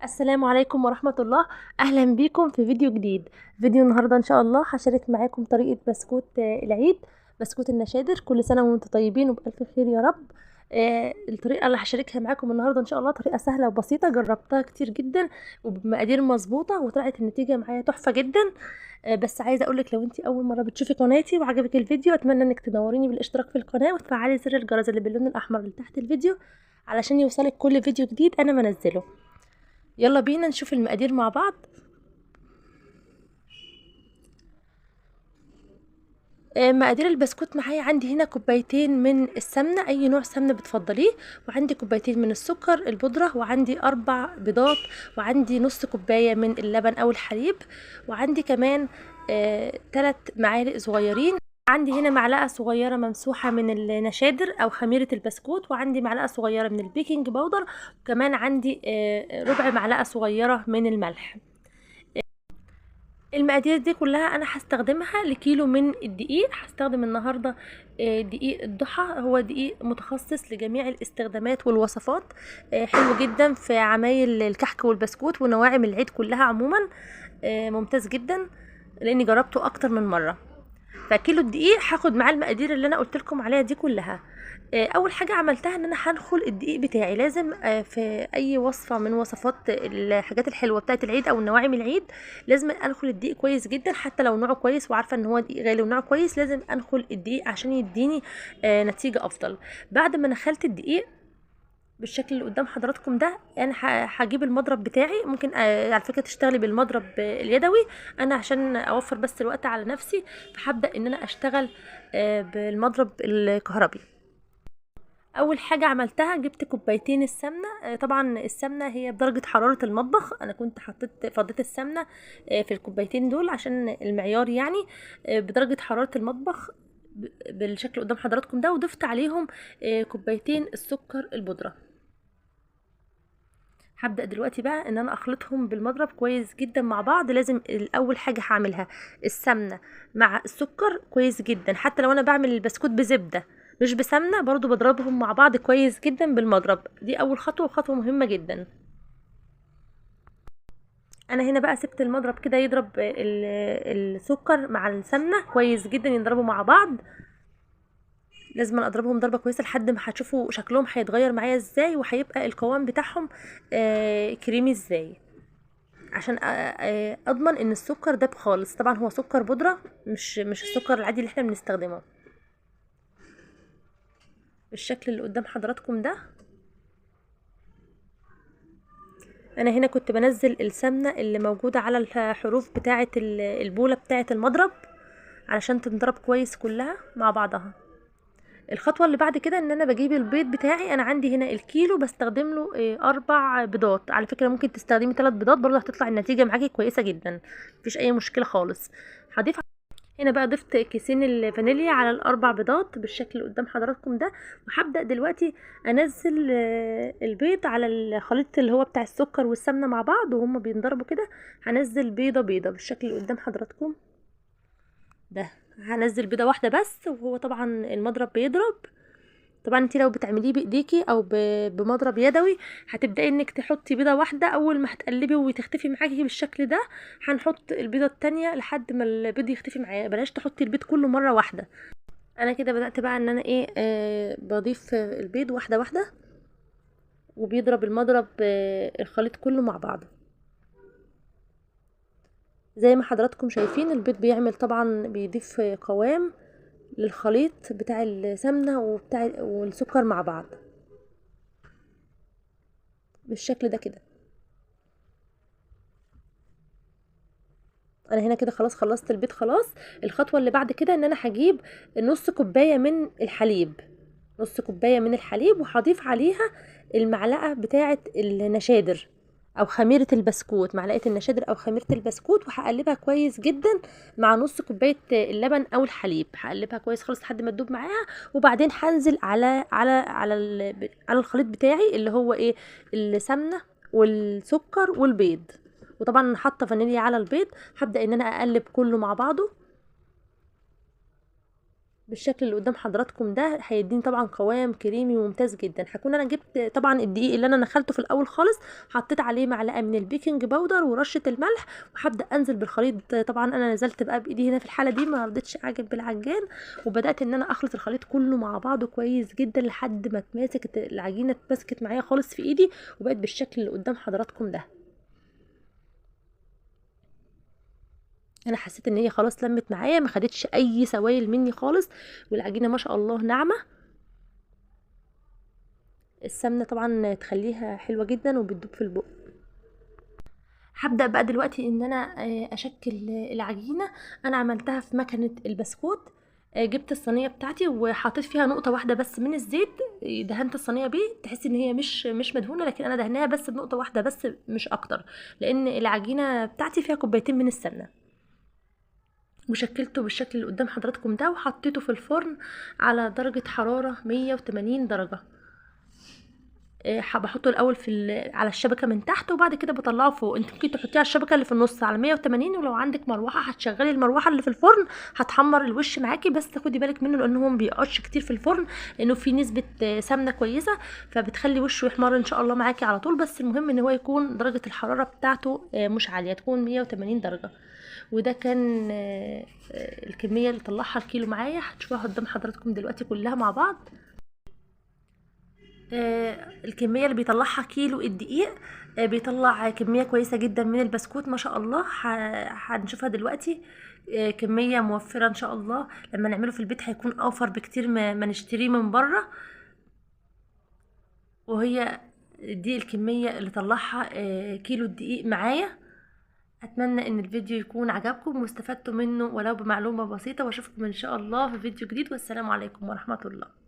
السلام عليكم ورحمة الله. أهلا بيكم في فيديو جديد. فيديو النهاردة إن شاء الله هشارك معاكم طريقة بسكوت العيد، بسكوت النشادر. كل سنة وانتم طيبين وبألف خير يا رب. الطريقة اللي هشاركها معاكم النهاردة إن شاء الله طريقة سهلة وبسيطة، جربتها كتير جدا وبمقادير مظبوطة وطلعت النتيجة معايا تحفة جدا. بس عايزة أقولك لو انتي أول مرة بتشوفي قناتي وعجبك الفيديو، أتمنى إنك تنوريني بالاشتراك في القناة وتفعلي زر الجرس اللي باللون الأحمر اللي تحت الفيديو علشان يوصلك كل فيديو جديد أنا منزله. يلا بينا نشوف المقادير مع بعض. مقادير البسكوت معايا، عندي هنا كوبايتين من السمنة، اي نوع سمنة بتفضليه، وعندي كوبايتين من السكر البودرة، وعندي 4 بيضات، وعندي نص كوباية من اللبن او الحليب، وعندي كمان 3 معالق صغيرين. عندي هنا معلقة صغيرة ممسوحة من النشادر او خميرة البسكوت، وعندي معلقة صغيرة من البيكنج باودر، وكمان عندي ربع معلقة صغيرة من الملح. المقادير دي كلها انا هستخدمها لكيلو من الدقيق. هستخدم النهارده دقيق الضحى، هو دقيق متخصص لجميع الاستخدامات والوصفات، حلو جدا في عمايل الكحك والبسكوت ونواعم العيد كلها عموما، ممتاز جدا لاني جربته اكتر من مره. فكيلو الدقيق هاخد معاه المقادير اللي انا قلت لكم عليها دي كلها. اول حاجه عملتها ان انا هنخل الدقيق بتاعي. لازم في اي وصفه من وصفات الحاجات الحلوه بتاعه العيد او نواعم العيد لازم انخل الدقيق كويس جدا، حتى لو نوعه كويس وعارفه ان هو دقيق غالي ونوعه كويس لازم انخل الدقيق عشان يديني نتيجه افضل. بعد ما نخلت الدقيق بالشكل اللي قدام حضراتكم ده، انا هجيب المضرب بتاعي. ممكن على فكره تشتغلي بالمضرب اليدوي، انا عشان اوفر بس الوقت على نفسي فهبدا ان انا اشتغل بالمضرب الكهربي. اول حاجه عملتها جبت كوبايتين السمنه. طبعا السمنه هي بدرجه حراره المطبخ، انا كنت فضيت السمنه في الكوبايتين دول عشان المعيار يعني، بدرجه حراره المطبخ بالشكل اللي قدام حضراتكم ده، وضفت عليهم كوبايتين السكر البودره. هبدأ دلوقتي بقى ان انا اخلطهم بالمضرب كويس جدا مع بعض. لازم الاول حاجة هعملها السمنة مع السكر كويس جدا، حتى لو انا بعمل البسكوت بزبدة مش بسمنة برضو بضربهم مع بعض كويس جدا بالمضرب. دي اول خطوة وخطوة مهمة جدا. انا هنا بقى سبت المضرب كده يضرب السكر مع السمنة كويس جدا، يضربوا مع بعض. لازم اضربهم ضربه كويسه لحد ما هتشوفوا شكلهم هيتغير معايا ازاي، وهيبقى القوام بتاعهم كريمي ازاي، عشان اضمن ان السكر داب خالص. طبعا هو سكر بودره، مش السكر العادي اللي احنا بنستخدمه. بالشكل اللي قدام حضراتكم ده. انا هنا كنت بنزل السمنه اللي موجوده على الحروف بتاعه البوله بتاعه المضرب علشان تنضرب كويس كلها مع بعضها. الخطوه اللي بعد كده ان انا بجيب البيض بتاعي. انا عندي هنا الكيلو بستخدم له 4 بيضات. على فكره ممكن تستخدمي 3 بيضات برضه هتطلع النتيجه معاكي كويسه جدا، مفيش اي مشكله خالص. هضيف هنا بقى ضفت كيسين الفانيليا على ال4 بيضات بالشكل اللي قدام حضراتكم ده. وهبدأ دلوقتي انزل البيض على الخليط اللي هو بتاع السكر والسمنة مع بعض وهم بينضربوا كده. هنزل بيضة بيضة بالشكل اللي قدام حضراتكم ده. هنزل بيضة واحدة بس، وهو طبعا المضرب بيضرب. طبعا انت لو بتعمليه بايديكي او بمضرب يدوي هتبداي انك تحطي بيضه واحده. اول ما هتقلبي وتختفي معاكي بالشكل ده هنحط البيضه التانية لحد ما البيض يختفي معايا. بلاش تحطي البيض كله مره واحده. انا كده بدات بقى ان انا ايه بضيف البيض واحده واحده، وبيضرب المضرب الخليط كله مع بعضه. زي ما حضراتكم شايفين البيض بيعمل طبعا بيضيف قوام للخليط بتاع السمنه وبتاع والسكر مع بعض بالشكل ده كده. انا هنا كده خلاص خلصت البيض خلاص. الخطوه اللي بعد كده ان انا هجيب نص كوبايه من الحليب، نص كوبايه من الحليب، وهضيف عليها المعلقه بتاعه النشادر او خميره البسكوت، معلقه النشادر او خميره البسكوت، وهقلبها كويس جدا مع نص كوبايه اللبن او الحليب. هقلبها كويس خالص لحد ما تدوب معاها، وبعدين هنزل على الخليط بتاعي اللي هو ايه السمنه والسكر والبيض. وطبعا حاطه فانيليا على البيض. هبدا ان انا اقلب كله مع بعضه. بالشكل اللي قدام حضراتكم ده هيديني طبعا قوام كريمي ممتاز جدا. هكون انا جبت طبعا الدقيق اللي انا نخلته في الاول خالص، حطيت عليه معلقه من البيكنج باودر ورشه الملح، وهبدا انزل بالخليط. طبعا انا نزلت بقى بايدي هنا في الحاله دي، ما رضيتش اعجن بالعجان، وبدات ان انا اخلط الخليط كله مع بعضه كويس جدا لحد ما اتماسك العجينه، اتمسكت معايا خالص في ايدي وبقت بالشكل اللي قدام حضراتكم ده. انا حسيت ان هي خلاص لمت معايا، ما خدتش اي سوائل مني خالص، والعجينه ما شاء الله ناعمه. السمنه طبعا تخليها حلوه جدا وبتدوب في البق. هبدا بقى دلوقتي ان انا اشكل العجينه. انا عملتها في مكنه البسكوت. جبت الصينيه بتاعتي وحطيت فيها نقطه واحده بس من الزيت، دهنت الصينيه بيه، تحس ان هي مش مدهونه، لكن انا دهناها بس بنقطه واحده بس مش اكتر، لان العجينه بتاعتي فيها كوبايتين من السمنه. وشكلته بالشكل اللي قدام حضراتكم ده، وحطيته في الفرن على درجه حراره 180 درجه. بحطه الاول على الشبكه من تحت، وبعد كده بطلعه فوق. انت ممكن تحطيه على الشبكه اللي في النص على 180، ولو عندك مروحه هتشغلي المروحه اللي في الفرن، هتحمر الوش معاكي، بس تاخدي بالك منه لان هو ما بيقعدش كتير في الفرن، لانه في نسبه سمنه كويسه، فبتخلي وشه يحمر ان شاء الله معاكي على طول. بس المهم ان هو يكون درجه الحراره بتاعته مش عاليه، تكون 180 درجه. وده كان الكميه اللي طلعها الكيلو معايا، هتشوفوها قدام حضراتكم دلوقتي كلها مع بعض. الكمية اللي بيطلعها كيلو الدقيق، بيطلع كمية كويسة جدا من البسكوت ما شاء الله. هنشوفها دلوقتي. كمية موفرة ان شاء الله، لما نعمله في البيت هيكون اوفر بكتير ما نشتريه من بره. وهي دي الكمية اللي طلعها كيلو الدقيق معايا. اتمنى ان الفيديو يكون عجبكم واستفدتوا منه ولو بمعلومة بسيطة، واشوفكم ان شاء الله في فيديو جديد، والسلام عليكم ورحمة الله.